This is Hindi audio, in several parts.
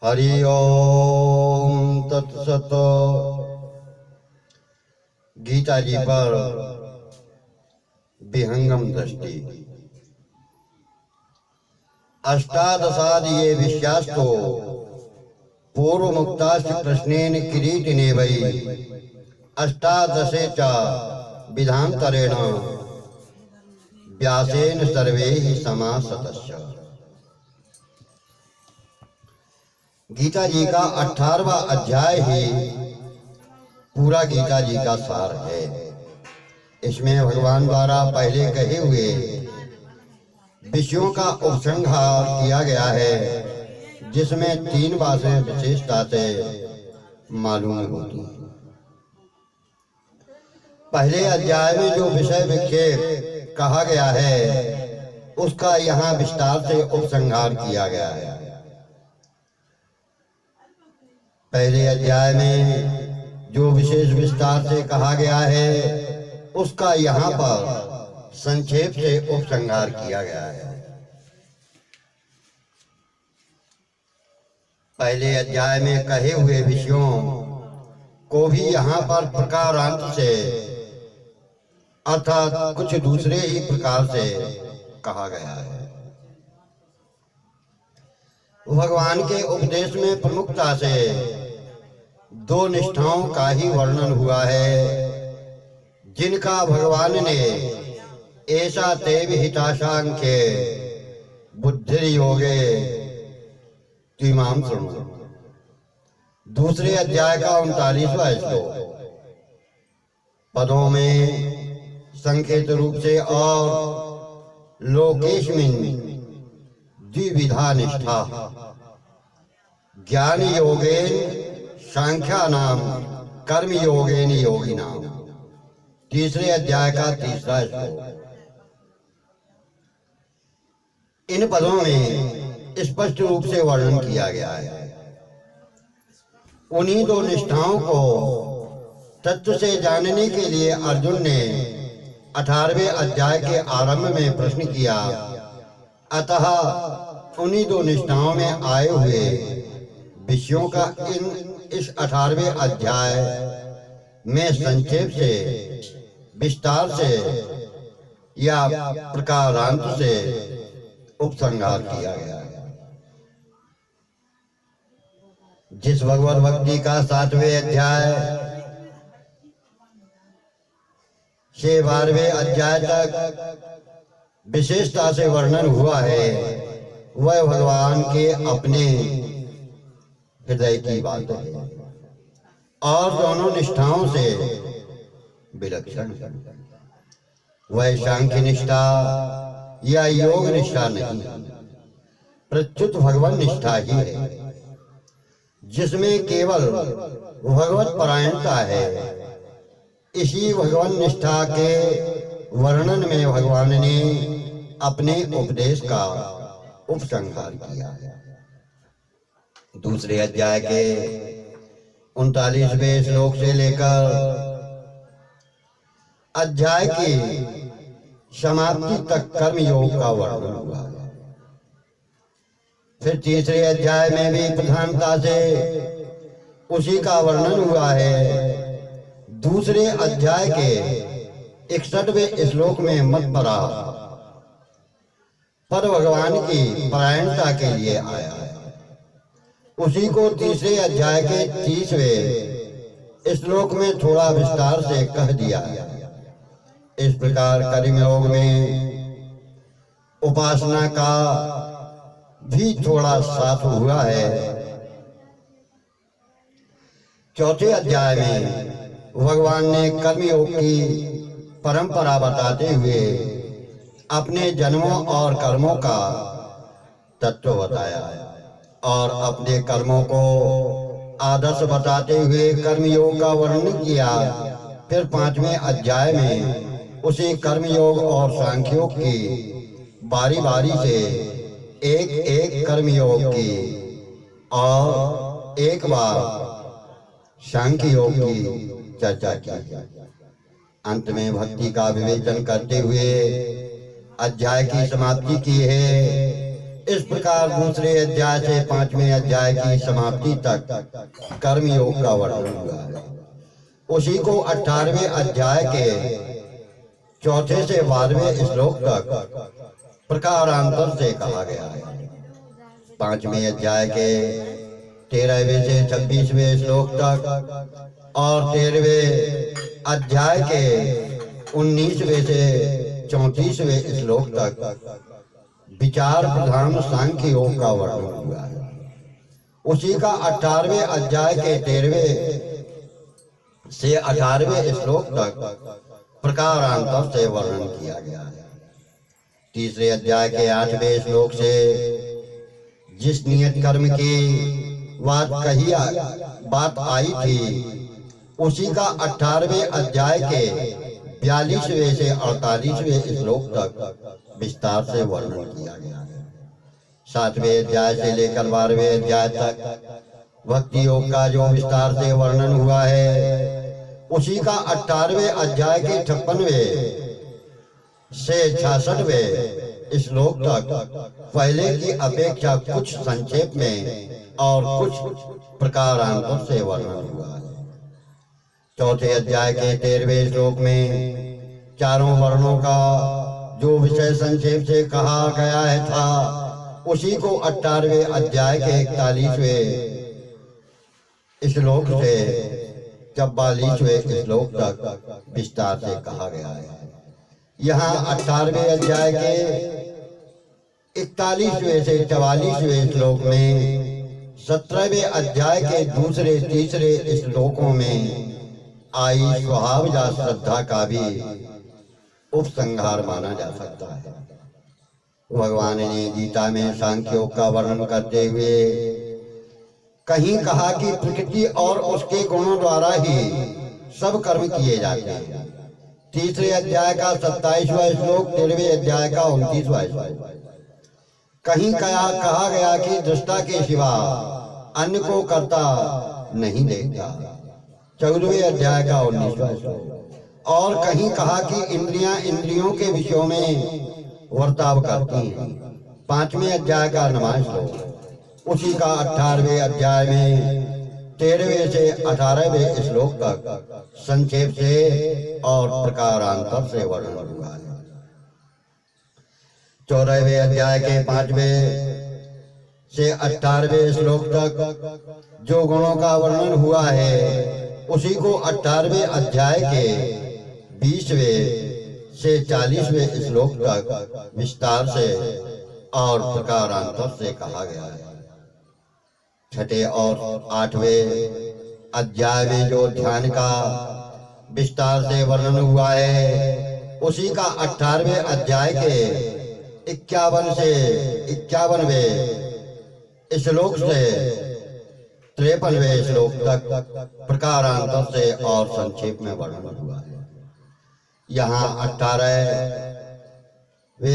हरि ओम तत्सत। गीता जी पर विहंगम दृष्टि। अष्टादशाद ये विश्यास्तो पूर्व मुक्ताश्च प्रश्नेन किरीटिने वै अष्टादशे च विधांतरेण व्यासेन सर्वैः समासतस्य। गीता जी का 18वां अध्याय ही पूरा गीता जी का सार है। इसमें भगवान द्वारा पहले कहे हुए विषयों का उपसंहार किया गया है, जिसमें 3 बातें विशेषता से मालूम होती हैं। पहले अध्याय में जो विषय विक्षेप कहा गया है, उसका यहाँ विस्तार से उपसंहार किया गया है। पहले अध्याय में जो विशेष विस्तार से कहा गया है, उसका यहाँ पर संक्षेप से उपसंहार किया गया है। पहले अध्याय में कहे हुए विषयों को भी यहाँ पर प्रकारांत से अर्थात कुछ दूसरे ही प्रकार से कहा गया है। भगवान के उपदेश में प्रमुखता से 2 निष्ठाओं का ही वर्णन हुआ है, जिनका भगवान ने ऐसा ते विहिताशांख्ये बुद्धिर्योगे त्विमां शृणु। दूसरे अध्याय का 39वां श्लोक पदों में संकेत रूप से और लोकेशमिन द्विविधा निष्ठा ज्ञान योगेन सांख्यानाम कर्म योगेन योगिनाम। तीसरे अध्याय का 3रा श्लोक। इन पदों में स्पष्ट रूप से वर्णन किया गया है। उन्हीं 2 निष्ठाओं को तत्व से जानने के लिए अर्जुन ने 18वें अध्याय के आरंभ में प्रश्न किया। अतः उन्हीं 2 निष्ठाओं में आए हुए विषयों का इस 18वें अध्याय में संक्षेप से, विस्तार से या प्रकारांत से उपसंहार किया गया है। जिस भगवत भक्ति का 7वें अध्याय से 12वें अध्याय तक विशेषता से वर्णन हुआ है, वह भगवान के अपने हृदय की बात है और दोनों निष्ठाओं से विलक्षण। वह सांख्य निष्ठा या योग निष्ठा नहीं, प्रत्युत भगवान निष्ठा ही है, जिसमें केवल भगवत परायणता है। इसी भगवान निष्ठा के वर्णन में भगवान ने अपने उपदेश का उपसंहार किया है। दूसरे अध्याय के 39वें श्लोक से लेकर अध्याय की समाप्ति तक कर्म योग का वर्णन हुआ है। फिर तीसरे अध्याय में भी प्रधानता से उसी का वर्णन हुआ है। दूसरे अध्याय के 61वें श्लोक में मत परा पर भगवान की परायणता के लिए आया है। उसी को तीसरे अध्याय के 30वें श्लोक में थोड़ा विस्तार से कह दिया है। इस प्रकार कर्मयोग में उपासना का भी थोड़ा साथ हुआ है। चौथे अध्याय में भगवान ने कर्मयोग की परंपरा बताते हुए अपने जन्मों और कर्मों का तत्व बताया और अपने कर्मों को आदर्श बताते हुए कर्मयोग का वर्णन किया। फिर 5वें अध्याय में उसी कर्मयोग और सांख्योग की बारी बारी से एक एक कर्मयोग की और एक बार सांख्य योग की चर्चा की। अंत में भक्ति का विवेचन करते हुए अध्याय की समाप्ति की है। इस प्रकार दूसरे अध्याय से 5वें अध्याय की समाप्ति तक कर्मयोग का वर्णन हुआ है। उसी को 18वें अध्याय के 4 से 12वें श्लोक तक प्रकारांतर से कहा गया है। 5वें अध्याय के 13वें से 26वें श्लोक तक और 13वें अध्याय के 19वें से 34वें श्लोक तक विचार प्रधान सांख्य योग का वर्णन हुआ है। उसी का 18वें अध्याय के 13वें से 18वें श्लोक तक प्रकारांतर से वर्णन किया गया है। तीसरे अध्याय के 8वें श्लोक से जिस नियत कर्म की बात आई थी, उसी का 18वें अध्याय के 42वें से 48वें श्लोक तक विस्तार से वर्णन किया गया है। 7वें अध्याय से लेकर 12वें अध्याय तक भक्ति योग का जो विस्तार से वर्णन हुआ है, उसी का 18वें अध्याय के 56वें से 66वें श्लोक तक पहले की अपेक्षा कुछ संक्षेप में और कुछ प्रकारांतर से वर्णन हुआ है। चौथे अध्याय के 13वें श्लोक में चारों वर्णों का जो विषय संक्षेप से कहा गया है था, उसी को 18वें अध्याय के 41वें श्लोक से 44वें श्लोक तक विस्तार से कहा गया है। यहाँ 18वें अध्याय के 41वें से 44वें श्लोक में 17वें अध्याय के दूसरे तीसरे श्लोकों में आई स्वभावजा श्रद्धा का भी उपसंहार माना जा सकता है। भगवान ने गीता में सांख्य योग का वर्णन करते हुए कहीं कहा कि प्रकृति और उसके गुणों द्वारा ही सब कर्म किए जाते हैं। तीसरे अध्याय का 27वां श्लोक, 13वें अध्याय का 29वां श्लोक। कहीं कहा गया कि दृष्टा के सिवा अन्य को करता नहीं देखता, 14वें अध्याय का 19वां श्लोक। और कहीं कहा कि इंद्रियां इंद्रियों के विषयों में वर्ताव करती हैं, 5वें अध्याय का 9वां श्लोक। उसी का 18वें अध्याय में 13वें से 18वें श्लोक तक संक्षेप से और प्रकारांतर से वर्णन हुआ है। 14वें अध्याय के 5वें से 18वें श्लोक तक जो गुणों का वर्णन हुआ है, उसी को 18वें अध्याय के 20वें से 40वें श्लोक तक विस्तार से और प्रकारांतर से कहा गया है। 6ठे और 8वें अध्याय में जो ध्यान का विस्तार से वर्णन हुआ है, उसी का 18वें अध्याय के 51 से 51वें श्लोक से 53वें श्लोक तक प्रकारांतर से और संक्षेप में वर्णन हुआ है। यहाँ 18वें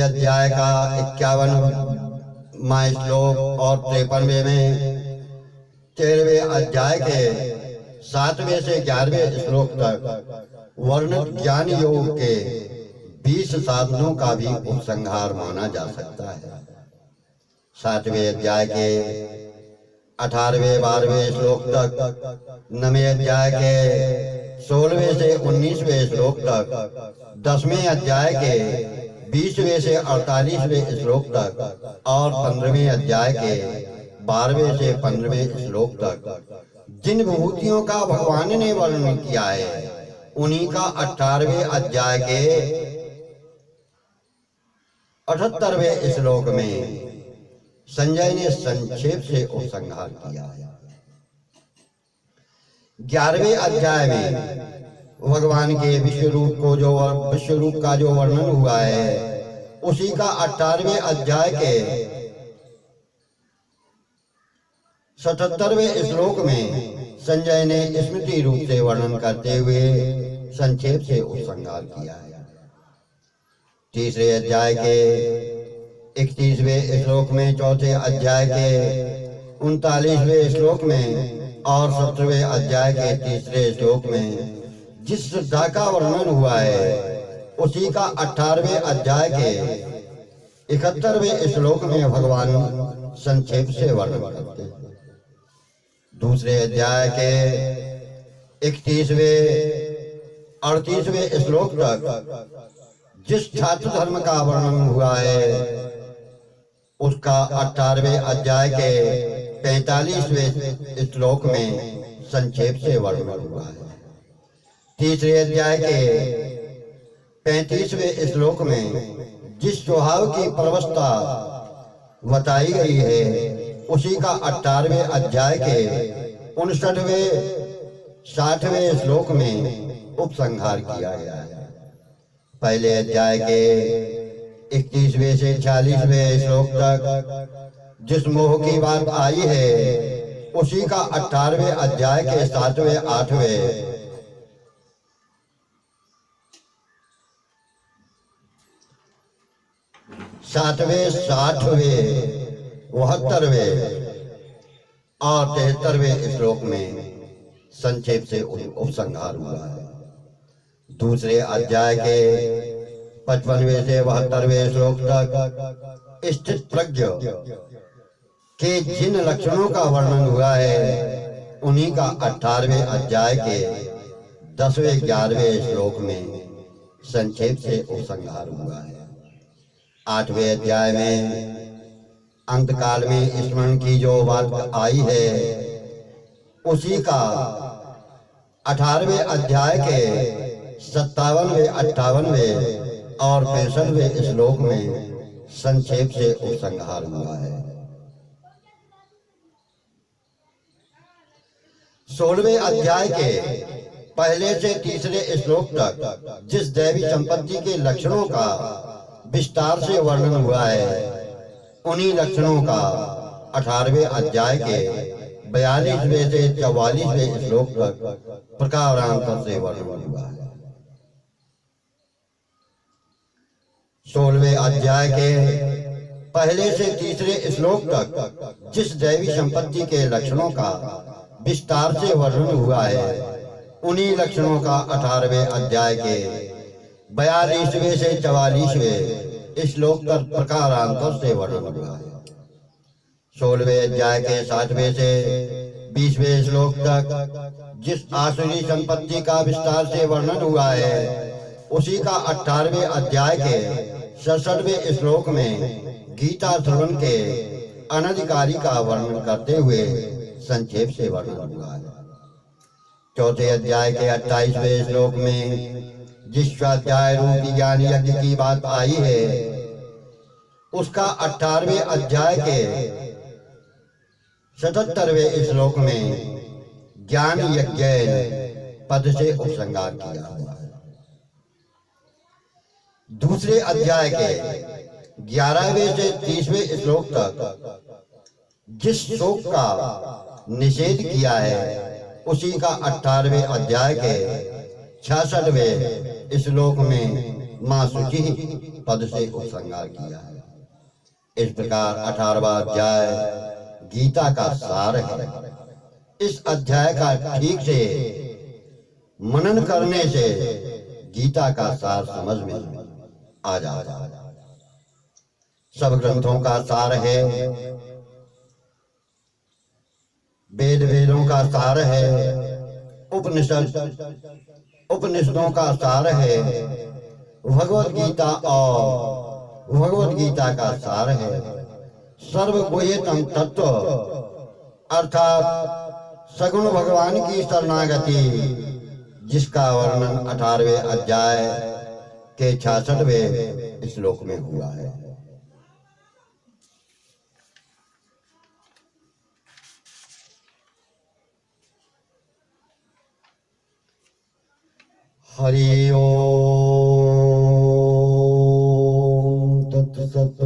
अध्याय का 51वां श्लोक और 53वें में 13वें अध्याय के 7वें से 11वें श्लोक तक वर्णित ज्ञान योग के 20 साधनों का भी उपसंहार माना जा सकता है। 7वें अध्याय के 18वें 12वें श्लोक तक, 9वें अध्याय के 16वें से 19वें श्लोक तक, 10वें अध्याय के 20वें से 48वें श्लोक तक और 15वें अध्याय के 12वें से 15वें श्लोक तक जिन विभूतियों का भगवान ने वर्णन किया है, उन्हीं का 18वें अध्याय के 78वें श्लोक में संजय ने संक्षेप से उपसंहार किया है। 11वें अध्याय में भगवान के विश्व रूप का जो वर्णन हुआ है, उसी का 18वें अध्याय के 77वें श्लोक में संजय ने स्मृति रूप से वर्णन करते हुए संक्षेप से उपसंहार किया है। तीसरे अध्याय के 31वें श्लोक में, चौथे अध्याय के 39वें श्लोक में और 17वें अध्याय के तीसरे श्लोक में जिस श्रद्धा का वर्णन हुआ है, उसी का 18वें अध्याय के 71वें श्लोक में भगवान संक्षेप से वर्णन करते हैं। दूसरे अध्याय के 31वें 38वें श्लोक तक जिस छात्र धर्म का वर्णन हुआ है उसका 18वें अध्याय के 45वें श्लोक में संक्षेप से वर्णन हुआ है। तीसरे अध्याय के 35वें श्लोक में जिस स्वभाव की प्रवस्था बताई गई है उसी का 18वें अध्याय के 59वें 60वें श्लोक में उपसंहार किया गया है। पहले अध्याय के 31वें से 46वें श्लोक तक जिस मोह की बात आई है उसी का 18वें अध्याय के 7वें 8वें 7वें 60वें 72वें और 73वें श्लोक में संक्षेप से उपसंहार हुआ है। दूसरे अध्याय के 55वें से 72वें श्लोक तक स्थित प्रज्ञ के जिन लक्षणों का वर्णन हुआ है उन्हीं का 18वें अध्याय के 10वें 11वें श्लोक में संक्षेप से उपसंहार हुआ है। 8वें अध्याय में अंतकाल में स्मरण की जो बात आई है उसी का 18वें अध्याय के 57वें 58वें और 65वें श्लोक में संक्षेप से उपसंहार हुआ है। 16वें अध्याय के पहले से तीसरे श्लोक तक जिस दैवी संपत्ति के लक्षणों का विस्तार से वर्णन हुआ है उन्हीं लक्षणों का 18वें अध्याय के 42वें से 44वें श्लोक तक प्रकारांतर से वर्णन हुआ है। 16वें अध्याय के पहले से तीसरे श्लोक तक जिस दैवी संपत्ति के लक्षणों का विस्तार से वर्णन हुआ है उन्हीं लक्षणों का 18वें अध्याय के 42वें से 44वें श्लोक तक प्रकारांतर से वर्णन हुआ है। 16वें अध्याय के 7वें से 20वें श्लोक तक जिस आसुरी संपत्ति का विस्तार से वर्णन हुआ है उसी का 18वें अध्याय के 67वें श्लोक में गीता श्रवण के अनधिकारी का वर्णन करते हुए संक्षेप से वर्णन हुआ है। चौथे अध्याय के 28वें श्लोक में जिस स्वाध्याय रूपी ज्ञान यज्ञ की बात आई है उसका 18वें अध्याय के 77वें श्लोक में ज्ञान यज्ञ पद से उपसंहार किया हुआ है। दूसरे अध्याय के 11वें से 30वें श्लोक तक जिस शोक का निषेध किया है उसी का 18वें अध्याय के 66वें श्लोक में मां शुचि पद से उपसंहार किया है। इस प्रकार 18वां अध्याय गीता का सार है। इस अध्याय का ठीक से मनन करने से गीता का सार समझ में आ जाता है। सब ग्रंथों का सार है, वेद वेदों का सार है, उपनिषदों का सार है, भगवत गीता और भगवत गीता का सार है। सर्वगुह्यतम तत्व अर्थात सगुण भगवान की शरणागति जिसका वर्णन 18वें अध्याय के 66वें श्लोक में हुआ है। हरि ओम तत्सत।